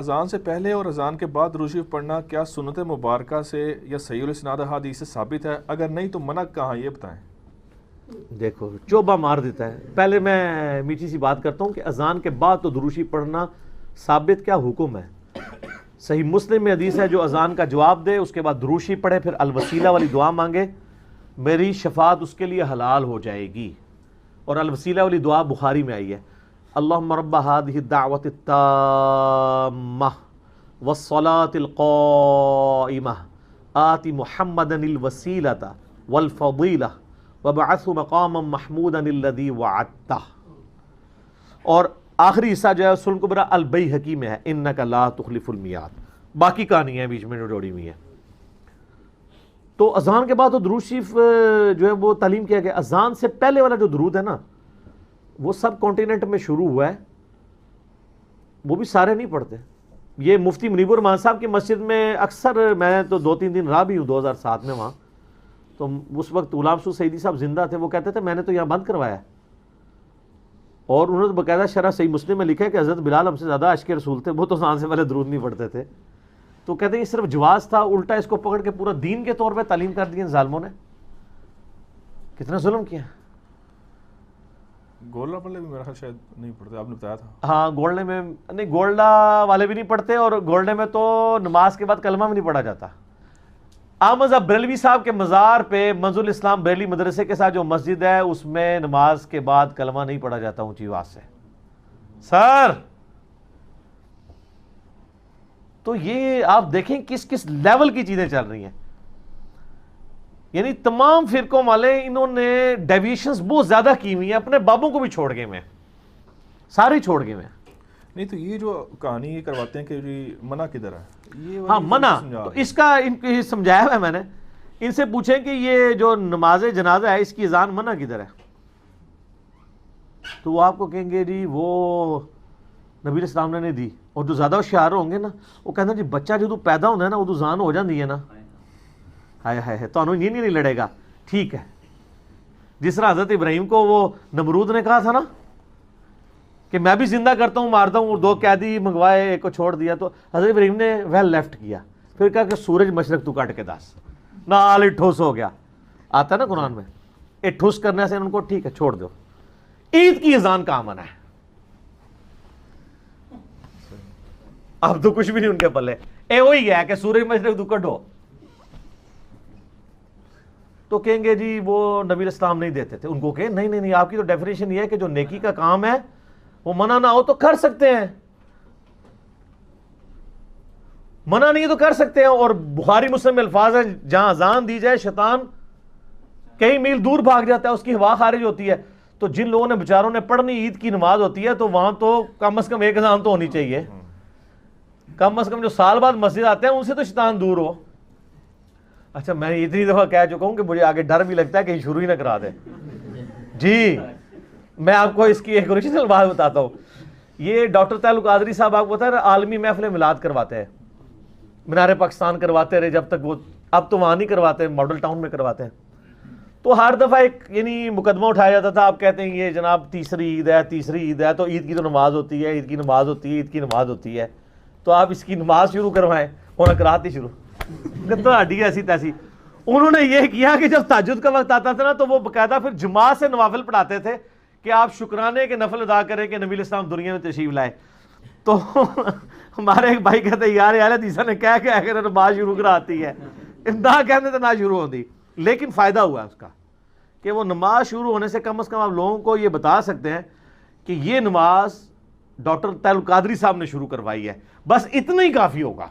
اذان سے پہلے اور اذان کے بعد درود شریف پڑھنا کیا سنت مبارکہ سے یا صحیح الاسناد احادیث سے ثابت ہے؟ اگر نہیں تو منع کہاں، یہ بتائیں۔ دیکھو چوبہ مار دیتا ہے۔ پہلے میں میٹھی سی بات کرتا ہوں کہ اذان کے بعد تو درود شریف پڑھنا ثابت کیا حکم ہے؟ صحیح مسلم میں حدیث ہے جو اذان کا جواب دے اس کے بعد درود شریف پڑھے پھر الوسیلہ والی دعا مانگے، میری شفاعت اس کے لیے حلال ہو جائے گی۔ اور الوسیلہ والی دعا بخاری میں آئی ہے، اللہم رب هذه الدعوة التامة والصلاة القائمة آت محمدا الوسیلة والفضیلة وابعثه مقاما محمودا الذی وعدتہ۔ اور آخری حصہ جو ہے سنن کبریٰ البیہقی میں ہے، انک لا تخلف المیعاد۔ باقی کہانی ہے بیچ میں جوڑی ہوئی ہے۔ تو اذان کے بعد تو درود شریف جو ہے وہ تعلیم کیا گیا۔ اذان سے پہلے والا جو درود ہے نا وہ سب کانٹیننٹ میں شروع ہوا ہے، وہ بھی سارے نہیں پڑھتے۔ یہ مفتی منیب الرحمان صاحب کی مسجد میں اکثر، میں تو 2-3 دن رہا بھی ہوں 2007 میں وہاں، تو اس وقت غلام سعود سعیدی صاحب زندہ تھے، وہ کہتے تھے میں نے تو یہاں بند کروایا ہے۔ اور انہوں نے باقاعدہ شرح صحیح مسلم میں لکھا ہے کہ حضرت بلال ہم سے زیادہ عاشق رسول تھے، وہ تو اذان سے پہلے درود نہیں پڑھتے تھے۔ تو کہتے ہیں یہ صرف جواز تھا، الٹا اس کو پکڑ کے پورا دین کے طور پہ تعلیم کر دی ظالموں نے۔ کتنا ظلم کیا۔ گولڈا والے بھی میرا خیال شاید نہیں پڑھتے، آپ نے بتایا تھا۔ ہاں گولڈے میں نہیں، گولڈا والے بھی نہیں پڑھتے، اور گولڈے میں تو نماز کے بعد کلمہ بھی نہیں پڑھا جاتا۔ احمد بریلوی صاحب کے مزار پہ منظور الاسلام بریلی مدرسے کے ساتھ جو مسجد ہے اس میں نماز کے بعد کلمہ نہیں پڑھا جاتا اونچی آواز سے۔ سر تو یہ آپ دیکھیں کس کس لیول کی چیزیں چل رہی ہیں، یعنی تمام فرقوں والے انہوں نے ڈیویشنز بہت زیادہ کی ہوئی ہیں، اپنے بابوں کو بھی چھوڑ گئے میں، سارے چھوڑ گئے میں۔ نہیں تو یہ جو کہانی یہ کرواتے ہیں کہ جی منع کدھر ہے، ہاں منع تو اس کا ان کو سمجھایا ہے میں نے، ان سے پوچھیں کہ یہ جو نماز جنازہ ہے اس کی اذان منع کدھر ہے، تو وہ آپ کو کہیں گے جی وہ نبی علیہ السلام نے نہیں دی۔ اور جو زیادہ ہوشیار ہوں گے نا وہ کہتے ہیں جی بچہ جو پیدا ہوتا ہے نا وہ اذان ہو جاتی ہے نا، ہائے ہائے تو انہوں یہ نہیں لڑے گا۔ ٹھیک ہے، جس طرح حضرت ابراہیم کو وہ نمرود نے کہا تھا نا کہ میں بھی زندہ کرتا ہوں مارتا ہوں، اور 2 قیدی منگوائے ایک کو چھوڑ دیا، تو حضرت ابراہیم نے ویل لیفٹ کیا، پھر کہا کہ سورج مشرق تو کاٹ کے دس، نال ٹھوس ہو گیا۔ آتا ہے نا قرآن میں، اے ٹھوس کرنے سے ان کو ٹھیک ہے چھوڑ دو۔ عید کی اذان کہاں منع ہے؟ اب تو کچھ بھی نہیں ان کے پلے، اے وہی ہے کہ سورج مشرق تو کٹو، تو کہیں گے جی وہ نبی علیہ السلام نہیں دیتے تھے۔ ان کو کہ نہیں نہیں نہیں، آپ کی تو ڈیفینیشن یہ ہے کہ جو نیکی کا کام ہے وہ منع نہ ہو تو کر سکتے ہیں، منع نہیں تو کر سکتے ہیں۔ اور بخاری مسلم میں الفاظ ہیں جہاں اذان دی جائے شیطان کئی میل دور بھاگ جاتا ہے، اس کی ہوا خارج ہوتی ہے۔ تو جن لوگوں نے بیچاروں نے پڑھنی عید کی نماز ہوتی ہے تو وہاں تو کم از کم ایک اذان تو ہونی چاہیے، کم از کم جو سال بعد مسجد آتے ہیں ان سے تو شیطان دور ہو۔ اچھا میں اتنی دفعہ کہہ چکا ہوں کہ مجھے آگے ڈر بھی لگتا ہے کہ شروع ہی نہ کرا دے۔ جی میں آپ کو اس کی ایک اوریجنل بات بتاتا ہوں۔ یہ ڈاکٹر تعلق قادری صاحب آپ کو پتا ہے عالمی محفل میلاد کرواتے ہیں، مینار پاکستان کرواتے رہے جب تک وہ، اب تو وہاں نہیں کرواتے، ماڈل ٹاؤن میں کرواتے ہیں۔ تو ہر دفعہ ایک یعنی مقدمہ اٹھایا جاتا تھا، آپ کہتے ہیں یہ جناب تیسری عید ہے، تیسری عید ہے، تو عید کی تو نماز ہوتی ہے، عید کی نماز ہوتی ہے، عید کی نماز ہوتی ہے، تو آپ اس کی نماز شروع کروائیں، ہونا کراتی شروع تو ہڈی ایسی تیسی۔ انہوں نے یہ کیا کہ جب تہجد کا وقت آتا تھا نا تو وہ باقاعدہ پھر جماعت سے نوافل پڑھاتے تھے کہ آپ شکرانے کے نفل ادا کریں کہ نبی علیہ السلام دنیا میں تشریف لائے۔ تو ہمارے ایک بھائی کہتے ہیں یار اہل حدیث نے کہہ کے اگر نماز شروع کراتی ہے، نہ کہنے تو نہ شروع ہوتی، لیکن فائدہ ہوا اس کا کہ وہ نماز شروع ہونے سے کم از کم آپ لوگوں کو یہ بتا سکتے ہیں کہ یہ نماز ڈاکٹر تعلق قادری صاحب نے شروع کروائی ہے، بس اتنا ہی کافی ہوگا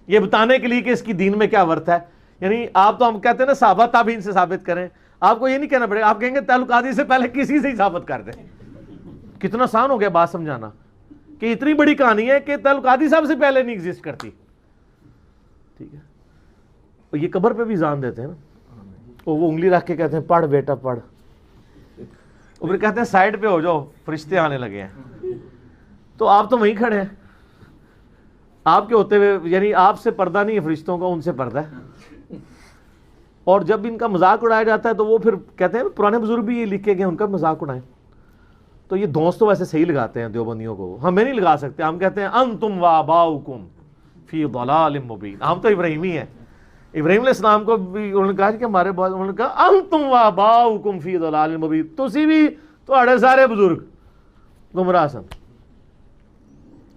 یہ بتانے کے لیے کہ اس کی دین میں کیا ورث ہے۔ یعنی آپ تو ہم کہتے ہیں نا صحابہ تابعین سے ثابت کریں، آپ کو یہ نہیں کہنا پڑے گا، آپ کہیں گے تعلق قادری سے پہلے کسی سے ہی ثابت کر دیں۔ کتنا آسان ہو گیا بات سمجھانا کہ اتنی بڑی کہانی ہے کہ تعلق قادری صاحب سے پہلے نہیں ایگزسٹ کرتی۔ ٹھیک ہے، اور یہ قبر پہ بھی اذان دیتے ہیں نا، وہ انگلی رکھ کے کہتے ہیں پڑھ بیٹا پڑھ، اور پھر کہتے ہیں سائڈ پہ ہو جاؤ فرشتے آنے لگے ہیں، تو آپ تو وہیں کھڑے ہیں، آپ کے ہوتے ہوئے یعنی آپ سے پردہ نہیں ہے فرشتوں کا، ان سے پردہ ہے۔ اور جب ان کا مذاق اڑایا جاتا ہے تو وہ پھر کہتے ہیں پرانے بزرگ بھی یہ لکھ کے گئے ان کا مذاق اڑائیں۔ تو یہ دوست تو ویسے صحیح لگاتے ہیں دیوبندیوں کو, ہمیں نہیں لگا سکتے. ہم کہتے ہیں انتم وآباؤکم فی ضلال مبین. ہم تو ابراہیمی ہیں. ابراہیم علیہ السلام کو بھی انہوں نے کہا کہ ہمارے بعد انہوں نے کہا انتم وآباؤکم فی ضلال مبین, تسی بھی تہاڑے سارے بزرگ گمراہ سن.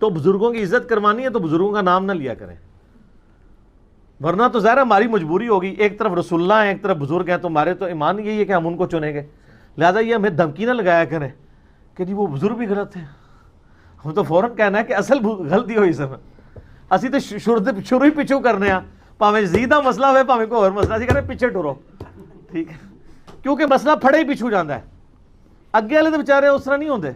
تو بزرگوں کی عزت کروانی ہے تو بزرگوں کا نام نہ لیا کریں, ورنہ تو ظاہر ہماری مجبوری ہوگی. ایک طرف رسول اللہ ہیں, ایک طرف بزرگ ہیں, تو ہمارے تو ایمان یہی ہے کہ ہم ان کو چنیں گے. لہذا یہ ہمیں دھمکی نہ لگایا کریں کہ جی وہ بزرگ بھی غلط ہیں. ہم تو فوراً کہنا ہے کہ اصل غلطی ہوئی سر, اسی تو شروع ہی پیچھو کرنے ہیں, پاویں زیدہ مسئلہ ہوئے پاویں کوئی اور مسئلہ, اسی کہنے پیچھے ٹرو, ٹھیک ہے, کیونکہ مسئلہ پھڑے ہی پیچھو جاندہ ہے. اگے والے تو بیچارے اس طرح نہیں ہوندے.